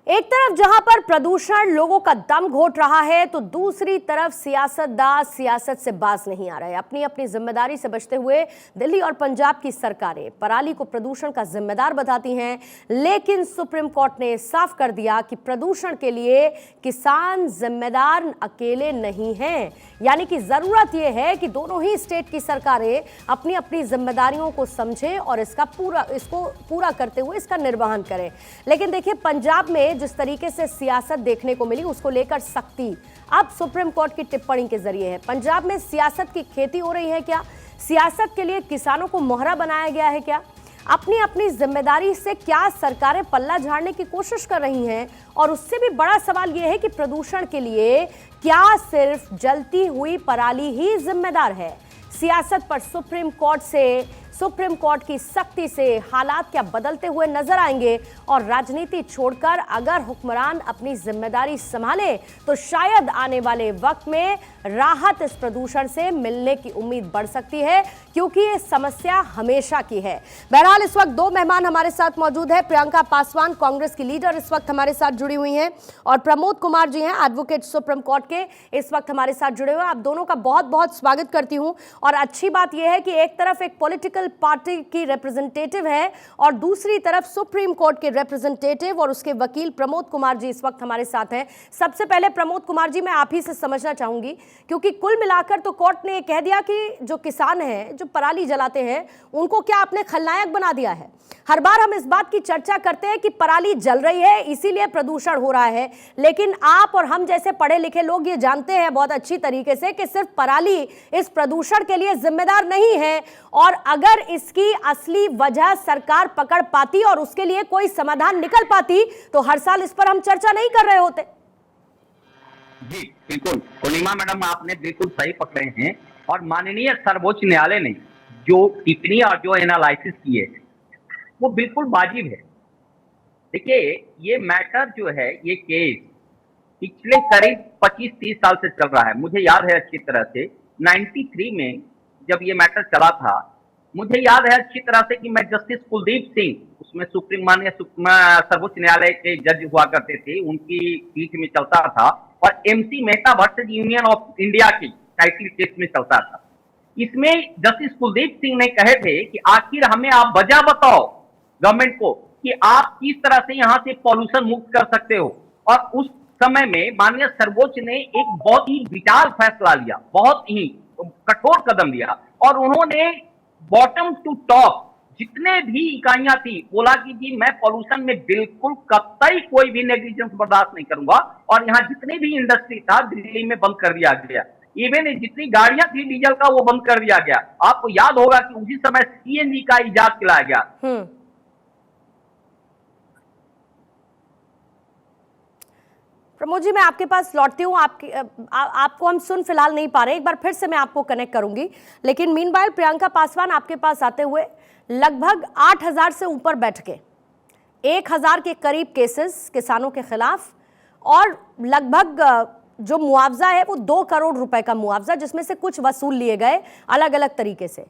एक तरफ जहां पर प्रदूषण लोगों का दम घोट रहा है तो दूसरी तरफ सियासतदान सियासत से बाज नहीं आ रहे। अपनी अपनी जिम्मेदारी से बचते हुए दिल्ली और पंजाब की सरकारें पराली को प्रदूषण का जिम्मेदार बताती हैं, लेकिन सुप्रीम कोर्ट ने साफ कर दिया कि प्रदूषण के लिए किसान जिम्मेदार अकेले नहीं हैं। यानी कि जरूरत यह है कि दोनों ही स्टेट की सरकारें अपनी अपनी जिम्मेदारियों को समझें और इसको पूरा करते हुए इसका निर्वहन करें। लेकिन देखिए, पंजाब में जिस तरीके से सियासत देखने को मिली, उसको लेकर सख्ती अब सुप्रीम कोर्ट की टिप्पणी के जरिए है। पंजाब में सियासत की खेती हो रही है क्या? सियासत के लिए किसानों को मोहरा बनाया गया है क्या? अपनी अपनी जिम्मेदारी से क्या सरकारें पल्ला झाड़ने की कोशिश कर रही हैं? और उससे भी बड़ा सवाल यह है कि प्रदूषण के लिए क्या सिर्फ जलती हुई पराली ही जिम्मेदार है? सियासत पर सुप्रीम कोर्ट की सख्ती से हालात क्या बदलते हुए नजर आएंगे? और राजनीति छोड़कर अगर हुक्मरान अपनी जिम्मेदारी संभाले तो शायद आने वाले वक्त में राहत इस प्रदूषण से मिलने की उम्मीद बढ़ सकती है, क्योंकि ये समस्या हमेशा की है। बहरहाल इस वक्त दो मेहमान हमारे साथ मौजूद है। प्रियंका पासवान, कांग्रेस की लीडर, इस वक्त हमारे साथ जुड़ी हुई हैं, और प्रमोद कुमार जी हैं, एडवोकेट सुप्रीम कोर्ट के, इस वक्त हमारे साथ जुड़े हुए हैं। आप दोनों का बहुत बहुत स्वागत करती हूं। और अच्छी बात यह है कि एक तरफ एक पॉलिटिकल पार्टी की रिप्रेजेंटेटिव है और दूसरी तरफ सुप्रीम कोर्ट के रिप्रेजेंटेटिव और उसके वकील प्रमोद कुमार जी इस वक्त हमारे साथ हैं। सबसे पहले प्रमोद कुमार जी, मैं आप ही से समझना चाहूंगी, क्योंकि कुल मिलाकर तो कोर्ट ने कह दिया कि जो किसान हैं, जो पराली जलाते हैं, उनको क्या आपने खलनायक बना दिया है? हर बार हम इस बात की चर्चा करते हैं कि पराली जल रही है इसीलिए प्रदूषण हो रहा है, लेकिन आप और हम जैसे पढ़े लिखे लोग ये जानते हैं बहुत अच्छी तरीके से कि सिर्फ पराली इस प्रदूषण के लिए जिम्मेदार नहीं है। और अगर इसकी असली वजह सरकार पकड़ पाती और उसके लिए कोई समाधान निकल पाती तो हर साल इस पर हम चर्चा नहीं कर रहे होते। जी बिल्कुल पूर्णिमा मैडम, आपने बिल्कुल सही पकड़े हैं। और माननीय सर्वोच्च न्यायालय ने जो टिप्पणी और जो एनालिसिस किए हैं वो बिल्कुल वाजिब है। देखिए, ये मैटर जो है, ये केस पिछले करीब 25-30 साल से चल रहा है। मुझे याद है अच्छी तरह से 93 में जब ये मैटर चला था, मुझे याद है अच्छी तरह से कि मैं जस्टिस कुलदीप सिंह, उसमें माननीय सर्वोच्च न्यायालय के जज हुआ करते थे, उनकी पीठ में चलता था, और MC Mehta versus union of India की टाइटल केस में चलता था। इसमें जस्टिस कुलदीप सिंह ने कहे थे कि आखिर हमें आप वजह बताओ गवर्नमेंट को कि आप किस तरह से यहां से पॉल्यूशन मुक्त कर सकते हो। और उस समय में माननीय सर्वोच्च ने एक बहुत ही विशाल फैसला लिया, बहुत ही कठोर कदम लिया, और उन्होंने बॉटम टू टॉप जितने भी इकाइयां थी बोला कि जी मैं पॉल्यूशन में बिल्कुल कतई कोई भी नेग्लिजेंस बर्दाश्त नहीं करूंगा। और यहाँ जितने भी इंडस्ट्री था दिल्ली में बंद कर दिया गया, इवन जितनी गाड़ियां थी डीजल का वो बंद कर दिया गया। आपको याद होगा कि उसी समय CNG का इजाद किया गया। प्रमोद जी, मैं आपके पास लौटती हूँ। आपको हम सुन फिलहाल नहीं पा रहे, एक बार फिर से मैं आपको कनेक्ट करूंगी। लेकिन मीनवाइल प्रियंका पासवान, आपके पास आते हुए लगभग 8,000 से ऊपर बैठकें, 1,000 के करीब केसेस किसानों के खिलाफ, और लगभग जो मुआवजा है वो 2 करोड़ रुपए का मुआवजा, जिसमें से कुछ वसूल लिए गए अलग अलग तरीके से।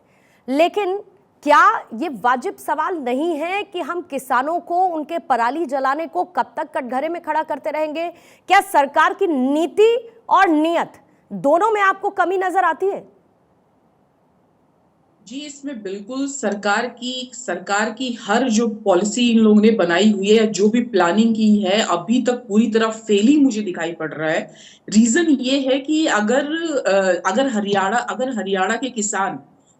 लेकिन क्या ये वाजिब सवाल नहीं है कि हम किसानों को उनके पराली जलाने को कब तक कटघरे में खड़ा करते रहेंगे? क्या सरकार की नीति और नियत दोनों में आपको कमी नजर आती है? जी, इसमें बिल्कुल सरकार की हर जो पॉलिसी इन लोगों ने बनाई हुई है, जो भी प्लानिंग की है, अभी तक पूरी तरह फेलिंग मुझे दिखाई पड़ रहा है। रीजन ये है कि अगर हरियाणा के किसान,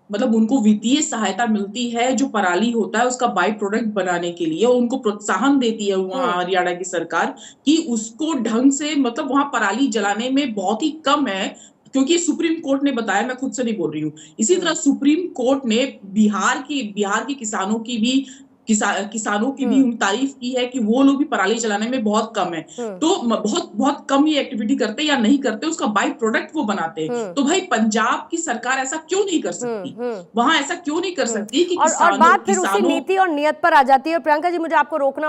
मतलब उनको वित्तीय सहायता मिलती है जो पराली होता है उसका बाई प्रोडक्ट बनाने के लिए, और उनको प्रोत्साहन देती है वहां हरियाणा की सरकार कि उसको ढंग से, मतलब वहां पराली जलाने में बहुत ही कम है, क्योंकि सुप्रीम कोर्ट ने बताया, मैं खुद से नहीं बोल रही हूँ। इसी तरह सुप्रीम कोर्ट ने बिहार के किसानों की भी तारीफ की है कि वो लोग भी पराली जलाने में बहुत कम है। तो बहुत कम ये एक्टिविटी करते या नहीं करते, उसका बाई प्रोडक्ट वो बनाते। तो भाई पंजाब की सरकार ऐसा क्यों नहीं कर सकती? वहां ऐसा क्यों नहीं कर सकती कि और बात फिर उसी नीति और नियत पर आ जाती है। और प्रियंका जी, मुझे आपको रोकना